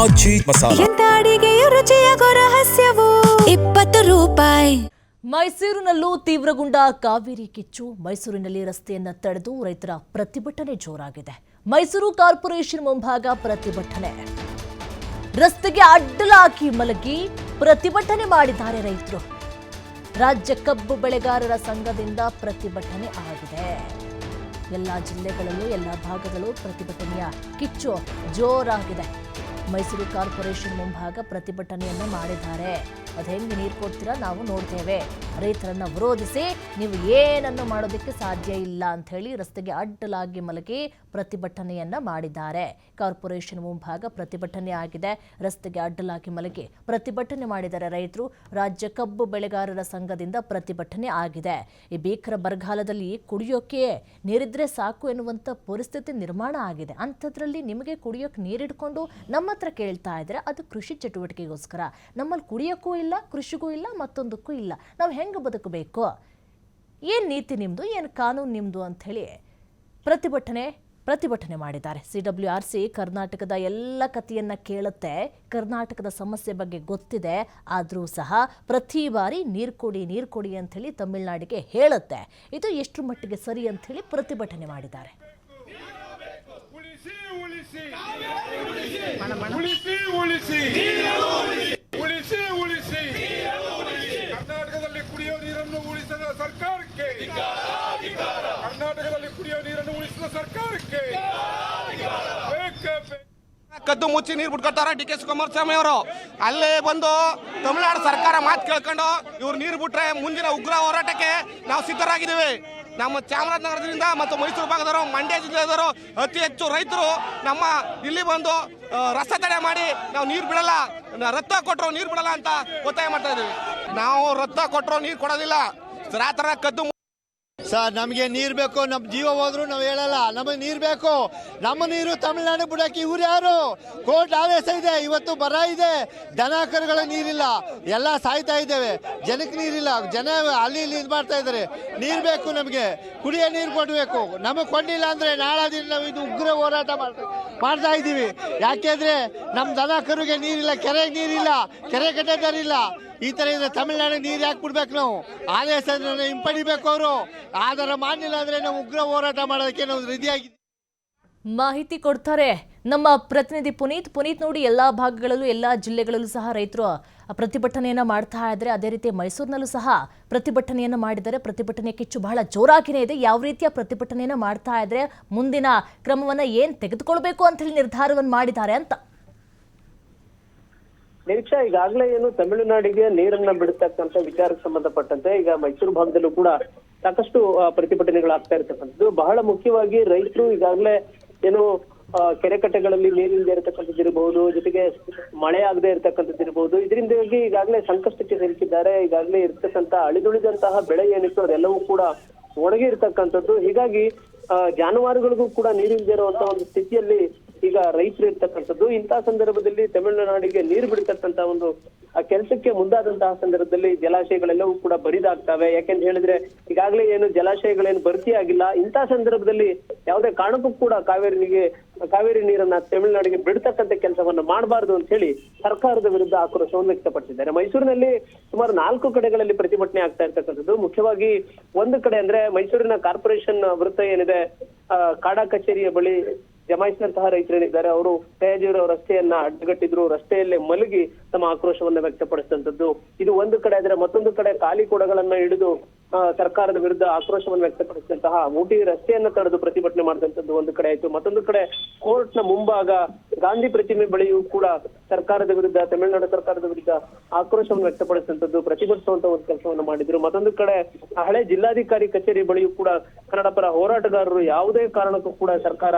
ಮಚ್ಚಿ ಮಸಾಲ. ಎಂತ ಅಡಿಗೆಯ ರುಚಿಯಾಗೋ ರಹಸ್ಯವು 20 ರೂಪಾಯಿ. ಮೈಸೂರಿನಲ್ಲೂ ತೀವ್ರಗೊಂಡ ಕಾವೇರಿ ಕಿಚ್ಚು. ಮೈಸೂರಿನಲ್ಲಿ ರಸ್ತೆಯನ್ನ ತಡೆದು ರೈತರ ಪ್ರತಿಭಟನೆ ಜೋರಾಗಿದೆ. ಮೈಸೂರು ಕಾರ್ಪೊರೇಷನ್ ಮುಂಭಾಗ ಪ್ರತಿಭಟನೆ. ರಸ್ತೆಗೆ ಅಡ್ಡಲಾಗಿ ಮಲಗಿ ಪ್ರತಿಭಟನೆ ಮಾಡಿದ್ದಾರೆ ರೈತರು. ರಾಜ್ಯ ಕಬ್ಬು ಬೆಳೆಗಾರರ ಸಂಘದಿಂದ ಪ್ರತಿಭಟನೆ ಆಗಿದೆ. ಎಲ್ಲ ಜಿಲ್ಲೆಗಳಲ್ಲೂ ಎಲ್ಲ ಭಾಗಗಳು ಪ್ರತಿಭಟನೆಯ ಕಿಚ್ಚು ಜೋರಾಗಿದೆ. ಮೈಸೂರು ಕಾರ್ಪೊರೇಷನ್ ಮುಂಭಾಗ ಪ್ರತಿಭಟನೆಯನ್ನ ಮಾಡಿದ್ದಾರೆ. ಅದು ಹೆಂಗೆ ನೀರು ಕೊಡ್ತೀರಾ ನಾವು ನೋಡ್ತೇವೆ, ರೈತರನ್ನ ವಿರೋಧಿಸಿ ನೀವು ಏನನ್ನು ಮಾಡೋದಕ್ಕೆ ಸಾಧ್ಯ ಇಲ್ಲ ಅಂತ ಹೇಳಿ ರಸ್ತೆಗೆ ಅಡ್ಡಲಾಗಿ ಮಲಗಿ ಪ್ರತಿಭಟನೆಯನ್ನ ಮಾಡಿದ್ದಾರೆ. ಕಾರ್ಪೊರೇಷನ್ ಮುಂಭಾಗ ಪ್ರತಿಭಟನೆ ಆಗಿದೆ. ರಸ್ತೆಗೆ ಅಡ್ಡಲಾಗಿ ಮಲಗಿ ಪ್ರತಿಭಟನೆ ಮಾಡಿದ್ದಾರೆ ರೈತರು. ರಾಜ್ಯ ಕಬ್ಬು ಬೆಳೆಗಾರರ ಸಂಘದಿಂದ ಪ್ರತಿಭಟನೆ ಆಗಿದೆ. ಈ ಭೀಕರ ಬರಗಾಲದಲ್ಲಿ ಕುಡಿಯೋಕೆ ನೀರಿದ್ರೆ ಸಾಕು ಎನ್ನುವಂತ ಪರಿಸ್ಥಿತಿ ನಿರ್ಮಾಣ ಆಗಿದೆ. ಅಂಥದ್ರಲ್ಲಿ ನಿಮಗೆ ಕುಡಿಯೋಕೆ ನೀರಿಡ್ಕೊಂಡು ನಮ್ಮ ಹತ್ರ ಕೇಳ್ತಾ ಇದ್ರೆ ಅದು ಕೃಷಿ ಚಟುವಟಿಕೆಗೋಸ್ಕರ. ನಮ್ಮಲ್ಲಿ ಕುಡಿಯೋಕ್ಕೂ ಇಲ್ಲ, ಕೃಷಿಗೂ ಇಲ್ಲ, ಮತ್ತೊಂದಕ್ಕೂ ಇಲ್ಲ. ನಾವು ಹೆಂಗೆ ಬದುಕಬೇಕು, ಏನು ನೀತಿ ನಿಮ್ಮದು, ಏನು ಕಾನೂನು ನಿಮ್ಮದು ಅಂಥೇಳಿ ಪ್ರತಿಭಟನೆ ಮಾಡಿದ್ದಾರೆ. CWRC ಕರ್ನಾಟಕದ ಎಲ್ಲ ಕಥೆಯನ್ನ ಕೇಳುತ್ತೆ. ಕರ್ನಾಟಕದ ಸಮಸ್ಯೆ ಬಗ್ಗೆ ಗೊತ್ತಿದೆ. ಆದರೂ ಸಹ ಪ್ರತಿ ಬಾರಿ ನೀರು ಕೊಡಿ ಅಂಥೇಳಿ ತಮಿಳುನಾಡಿಗೆ ಹೇಳುತ್ತೆ. ಇದು ಎಷ್ಟು ಮಟ್ಟಿಗೆ ಸರಿ ಅಂಥೇಳಿ ಪ್ರತಿಭಟನೆ ಮಾಡಿದ್ದಾರೆ. ಕರ್ನಾಟಕದಲ್ಲಿ ಕುಡಿಯುವ ನೀರನ್ನು ಉಳಿಸಿದ ಸರ್ಕಾರಕ್ಕೆ, ಕರ್ನಾಟಕದಲ್ಲಿ ಕುಡಿಯುವ ನೀರನ್ನು ಉಳಿಸಿದ ಸರ್ಕಾರಕ್ಕೆ ಕದ್ದು ಮುಚ್ಚಿ ನೀರು ಬಿಟ್ಕೊಡ್ತಾರ DK ಕುಮಾರಸ್ವಾಮಿ ಅವರು. ಅಲ್ಲೇ ಬಂದು ತಮಿಳುನಾಡು ಸರ್ಕಾರ ಮಾತು ಕೇಳ್ಕೊಂಡು ಇವ್ರು ನೀರು ಬಿಟ್ರೆ ಮುಂದಿನ ಉಗ್ರ ಹೋರಾಟಕ್ಕೆ ನಾವು ಸಿದ್ಧರಾಗಿದ್ದೀವಿ. ನಮ್ಮ ಚಾಮರಾಜನಗರದಿಂದ ಮತ್ತು ಮೈಸೂರು ಭಾಗದವರು, ಮಂಡ್ಯ ಜಿಲ್ಲೆಯವರು ಅತಿ ಹೆಚ್ಚು ರೈತರು ನಮ್ಮ ಇಲ್ಲಿ ಬಂದು ರಸ್ತೆ ತಡೆ ಮಾಡಿ ನಾವು ನೀರು ಬಿಡಲ್ಲ, ರಕ್ತ ಕೊಟ್ಟರು ನೀರು ಬಿಡಲ್ಲ ಅಂತ ಒತ್ತಾಯ ಮಾಡ್ತಾ ಇದ್ದೀವಿ. ನಾವು ರಕ್ತ ಕೊಟ್ಟರು ನೀರು ಕೊಡೋದಿಲ್ಲ. ರಾತ್ರಿ ಕದ್ದು ಸರ್ ನಮಗೆ ನೀರು ಬೇಕು, ನಮ್ಮ ಜೀವ ಹೋದ್ರು ನಾವು ಹೇಳಲ್ಲ. ನಮಗೆ ನೀರು ಬೇಕು. ನಮ್ಮ ನೀರು ತಮಿಳುನಾಡು ಬಿಡಕ್ಕೆ ಇವ್ರು ಯಾರು? ಕೋರ್ಟ್ ಆದೇಶ ಇದೆ. ಇವತ್ತು ಬರ ಇದೆ, ದನ ಕರುಗಳ ನೀರಿಲ್ಲ, ಎಲ್ಲ ಸಾಯ್ತಾ ಇದ್ದೇವೆ. ಜನಕ್ಕೆ ನೀರಿಲ್ಲ, ಜನ ಅಲ್ಲಿ ಇಲ್ಲಿ ಇದು ಮಾಡ್ತಾ ಇದ್ದಾರೆ. ನೀರು ಬೇಕು, ನಮಗೆ ಕುಡಿಯೋ ನೀರು ಕೊಡಬೇಕು. ನಮಗೆ ಕೊಂಡಿಲ್ಲ ಅಂದರೆ ನಾಳೆ ದಿನ ನಾವು ಇದು ಉಗ್ರ ಹೋರಾಟ ಮಾಡ್ತಾ ಇದ್ದೀವಿ. ಯಾಕೆಂದರೆ ನಮ್ಮ ದನ ಕರುಗೆ ನೀರಿಲ್ಲ, ಕೆರೆಗೆ ನೀರಿಲ್ಲ, ಕೆರೆ ಕಟ್ಟೆದಾರಿಲ್ಲ. ಈ ಥರ ಇದ್ರೆ ತಮಿಳುನಾಡಿಗೆ ನೀರು ಯಾಕೆ ಬಿಡ್ಬೇಕು? ನಾವು ಆದೇಶ ಹಿಂಪಡಿಬೇಕು. ಅವರು ಆಧಾರ ಮಾಡಲಿಲ್ಲ ಅಂದರೆ ನಾವು ಉಗ್ರ ಹೋರಾಟ ಮಾಡೋದಕ್ಕೆ ನಾವು ರೆಡಿಯಾಗಿದ್ದೀವಿ. ಮಾಹಿತಿ ಕೊಡ್ತಾರೆ ನಮ್ಮ ಪ್ರತಿನಿಧಿ ಪುನೀತ್. ನೋಡಿ, ಎಲ್ಲ ಭಾಗಗಳಲ್ಲೂ ಎಲ್ಲ ಜಿಲ್ಲೆಗಳಲ್ಲೂ ಸಹ ರೈತರು ಪ್ರತಿಭಟನೆಯನ್ನ ಮಾಡ್ತಾ ಇದ್ದಾರೆ. ಅದೇ ರೀತಿ ಮೈಸೂರಿನಲ್ಲೂ ಸಹ ಪ್ರತಿಭಟನೆಯನ್ನ ಮಾಡಿದ್ದಾರೆ. ಪ್ರತಿಭಟನೆ ಕಿಚ್ಚು ಬಹಳ ಜೋರಾಗಿನೇ ಇದೆ. ಯಾವ ರೀತಿಯ ಪ್ರತಿಭಟನೆಯನ್ನ ಮಾಡ್ತಾ ಇದ್ರೆ ಮುಂದಿನ ಕ್ರಮವನ್ನ ಏನ್ ತೆಗೆದುಕೊಳ್ಬೇಕು ಅಂತ ಹೇಳಿ ನಿರ್ಧಾರವನ್ನು ಮಾಡಿದ್ದಾರೆ ಅಂತ ನಿರೀಕ್ಷಾ, ಈಗಾಗಲೇ ಏನು ತಮಿಳುನಾಡಿಗೆ ನೀರನ್ನ ಬಿಡತಕ್ಕಂತ ವಿಚಾರಕ್ಕೆ ಸಂಬಂಧಪಟ್ಟಂತೆ ಈಗ ಮೈಸೂರು ಭಾಗದಲ್ಲೂ ಕೂಡ ಸಾಕಷ್ಟು ಪ್ರತಿಭಟನೆಗಳಾಗ್ತಾ ಇರ್ತಕ್ಕಂಥದ್ದು. ಬಹಳ ಮುಖ್ಯವಾಗಿ ರೈತರು ಈಗಾಗಲೇ ಏನು ಕೆರೆ ಕಟ್ಟೆಗಳಲ್ಲಿ ನೀರಿಲ್ಲದೆ ಇರತಕ್ಕಂಥದ್ದು ಇರಬಹುದು, ಜೊತೆಗೆ ಮಳೆ ಆಗದೆ ಇರತಕ್ಕಂಥದ್ದು ಇರಬಹುದು. ಇದರಿಂದಾಗಿ ಈಗಾಗಲೇ ಸಂಕಷ್ಟಕ್ಕೆ ಸಿಲುಕಿದ್ದಾರೆ. ಈಗಾಗಲೇ ಇರ್ತಕ್ಕಂಥ ಅಳಿದುಳಿದಂತಹ ಬೆಳೆ ಏನಿತ್ತು ಅದೆಲ್ಲವೂ ಕೂಡ ಒಣಗಿ ಇರ್ತಕ್ಕಂಥದ್ದು. ಹೀಗಾಗಿ ಜಾನುವಾರುಗಳಿಗೂ ಕೂಡ ನೀರಿಲ್ಲದೆ ಇರುವಂತಹ ಒಂದು ಸ್ಥಿತಿಯಲ್ಲಿ ಈಗ ರೈತರು ಇರ್ತಕ್ಕಂಥದ್ದು. ಇಂತಹ ಸಂದರ್ಭದಲ್ಲಿ ತಮಿಳುನಾಡಿಗೆ ನೀರು ಬಿಡ್ತಕ್ಕಂತ ಒಂದು ಕೆಲಸಕ್ಕೆ ಮುಂದಾದಂತಹ ಸಂದರ್ಭದಲ್ಲಿ ಜಲಾಶಯಗಳೆಲ್ಲವೂ ಕೂಡ ಬರಿದಾಗ್ತವೆ. ಯಾಕೆಂತ ಹೇಳಿದ್ರೆ ಈಗಾಗಲೇ ಏನು ಜಲಾಶಯಗಳೇನು ಭರ್ತಿ ಆಗಿಲ್ಲ. ಇಂತಹ ಸಂದರ್ಭದಲ್ಲಿ ಯಾವುದೇ ಕಾರಣಕ್ಕೂ ಕೂಡ ಕಾವೇರಿ ನೀರನ್ನ ತಮಿಳುನಾಡಿಗೆ ಬಿಡ್ತಕ್ಕಂಥ ಕೆಲಸವನ್ನ ಮಾಡಬಾರದು ಅಂತ ಹೇಳಿ ಸರ್ಕಾರದ ವಿರುದ್ಧ ಆಕ್ರೋಶವನ್ನು ವ್ಯಕ್ತಪಡಿಸಿದ್ದಾರೆ. ಮೈಸೂರಿನಲ್ಲಿ ಸುಮಾರು 4 ಕಡೆಗಳಲ್ಲಿ ಪ್ರತಿಭಟನೆ ಆಗ್ತಾ ಇರ್ತಕ್ಕಂಥದ್ದು. ಮುಖ್ಯವಾಗಿ ಒಂದು ಕಡೆ ಅಂದ್ರೆ ಮೈಸೂರಿನ ಕಾರ್ಪೊರೇಷನ್ ವೃತ್ತ ಏನಿದೆ, ಕಾಡಾ ಕಚೇರಿಯ ಬಳಿ ಜಮಾಯಿಸಿದಂತಹ ರೈತರೇನಿದ್ದಾರೆ ಅವರು ಸಹಜೀವರ ರಸ್ತೆಯನ್ನ ಅಡ್ಡಗಟ್ಟಿದ್ರು. ರಸ್ತೆಯಲ್ಲೇ ಮಲಗಿ ತಮ್ಮ ಆಕ್ರೋಶವನ್ನ ವ್ಯಕ್ತಪಡಿಸಿದಂಥದ್ದು ಇದು ಒಂದು ಕಡೆ. ಆದ್ರೆ ಮತ್ತೊಂದು ಕಡೆ ಖಾಲಿ ಕೊಡಗಳನ್ನ ಹಿಡಿದು ಸರ್ಕಾರದ ವಿರುದ್ಧ ಆಕ್ರೋಶವನ್ನು ವ್ಯಕ್ತಪಡಿಸಿದಂತಹ ಊಟಿ ರಸ್ತೆಯನ್ನ ತಡೆದು ಪ್ರತಿಭಟನೆ ಮಾಡಿದಂಥದ್ದು ಒಂದು ಕಡೆ ಆಯ್ತು. ಮತ್ತೊಂದು ಕಡೆ ಕೋರ್ಟ್ ನ ಮುಂಭಾಗ ಗಾಂಧಿ ಪ್ರತಿಮೆ ಬಳಿಯೂ ಕೂಡ ಸರ್ಕಾರದ ವಿರುದ್ಧ, ತಮಿಳುನಾಡು ಸರ್ಕಾರದ ವಿರುದ್ಧ ಆಕ್ರೋಶವನ್ನು ವ್ಯಕ್ತಪಡಿಸಿದಂಥದ್ದು, ಪ್ರತಿಭಟಿಸುವಂತ ಒಂದು ಕೆಲಸವನ್ನು ಮಾಡಿದ್ರು. ಮತ್ತೊಂದು ಕಡೆ ಹಳೆ ಜಿಲ್ಲಾಧಿಕಾರಿ ಕಚೇರಿ ಬಳಿಯೂ ಕೂಡ ಕನ್ನಡ ಪರ ಹೋರಾಟಗಾರರು ಯಾವುದೇ ಕಾರಣಕ್ಕೂ ಕೂಡ ಸರ್ಕಾರ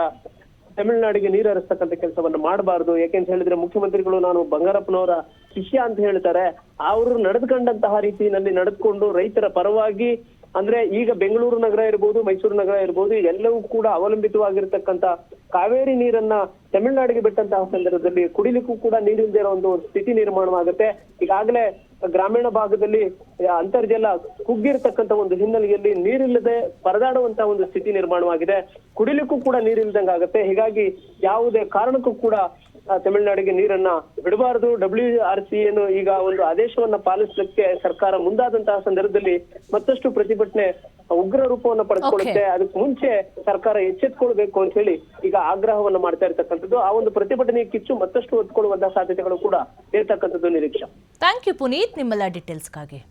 ತಮಿಳುನಾಡಿಗೆ ನೀರು ಹರಿಸ್ತಕ್ಕಂಥ ಕೆಲಸವನ್ನ ಮಾಡಬಾರದು. ಯಾಕೆಂತ ಹೇಳಿದ್ರೆ ಮುಖ್ಯಮಂತ್ರಿಗಳು ನಾನು ಬಂಗಾರಪ್ಪನವರ ಶಿಷ್ಯ ಅಂತ ಹೇಳ್ತಾರೆ. ಅವರು ನಡೆದುಕೊಂಡಂತಹ ರೀತಿಯಲ್ಲಿ ನಡೆದುಕೊಂಡು ರೈತರ ಪರವಾಗಿ ಅಂದ್ರೆ ಈಗ ಬೆಂಗಳೂರು ನಗರ ಇರ್ಬೋದು, ಮೈಸೂರು ನಗರ ಇರ್ಬೋದು, ಎಲ್ಲವೂ ಕೂಡ ಅವಲಂಬಿತವಾಗಿರ್ತಕ್ಕಂಥ ಕಾವೇರಿ ನೀರನ್ನ ತಮಿಳುನಾಡಿಗೆ ಬಿಟ್ಟಂತಹ ಸಂದರ್ಭದಲ್ಲಿ ಕುಡಿಲಿಕ್ಕೂ ಕೂಡ ನೀರಿಲ್ಲದೆ ಇರೋ ಒಂದು ಸ್ಥಿತಿ ನಿರ್ಮಾಣವಾಗುತ್ತೆ. ಈಗಾಗಲೇ ಗ್ರಾಮೀಣ ಭಾಗದಲ್ಲಿ ಅಂತರ್ಜಲ ಕುಗ್ಗಿರ್ತಕ್ಕಂಥ ಒಂದು ಹಿನ್ನೆಲೆಯಲ್ಲಿ ನೀರಿಲ್ಲದೆ ಪರದಾಡುವಂತಹ ಒಂದು ಸ್ಥಿತಿ ನಿರ್ಮಾಣವಾಗಿದೆ. ಕುಡಿಲಿಕ್ಕೂ ಕೂಡ ನೀರಿಲ್ದಂಗಾಗತ್ತೆ. ಹೀಗಾಗಿ ಯಾವುದೇ ಕಾರಣಕ್ಕೂ ಕೂಡ ತಮಿಳುನಾಡಿಗೆ ನೀರನ್ನ ಬಿಡಬಾರದು. WRC ಏನು ಈಗ ಒಂದು ಆದೇಶವನ್ನ ಪಾಲಿಸಲಿಕ್ಕೆ ಸರ್ಕಾರ ಮುಂದಾದಂತಹ ಸಂದರ್ಭದಲ್ಲಿ ಮತ್ತಷ್ಟು ಪ್ರತಿಭಟನೆ ಉಗ್ರ ರೂಪವನ್ನ ಪಡೆದುಕೊಳ್ಳುತ್ತೆ. ಅದಕ್ಕೆ ಮುಂಚೆ ಸರ್ಕಾರ ಎಚ್ಚೆತ್ಕೊಳ್ಬೇಕು ಅಂತ ಹೇಳಿ ಈಗ ಆಗ್ರಹವನ್ನ ಮಾಡ್ತಾ ಇರ್ತಕ್ಕಂಥದ್ದು. ಆ ಒಂದು ಪ್ರತಿಭಟನೆ ಕಿಚ್ಚು ಮತ್ತಷ್ಟು ಹೊತ್ಕೊಳ್ಳುವಂತಹ ಸಾಧ್ಯತೆಗಳು ಕೂಡ ಇರ್ತಕ್ಕಂಥದ್ದು ನಿರೀಕ್ಷೆ. ಥ್ಯಾಂಕ್ ಯು ಪುನೀತ್, ನಿಮ್ಮೆಲ್ಲ ಡೀಟೇಲ್ಸ್ಗಾಗಿ.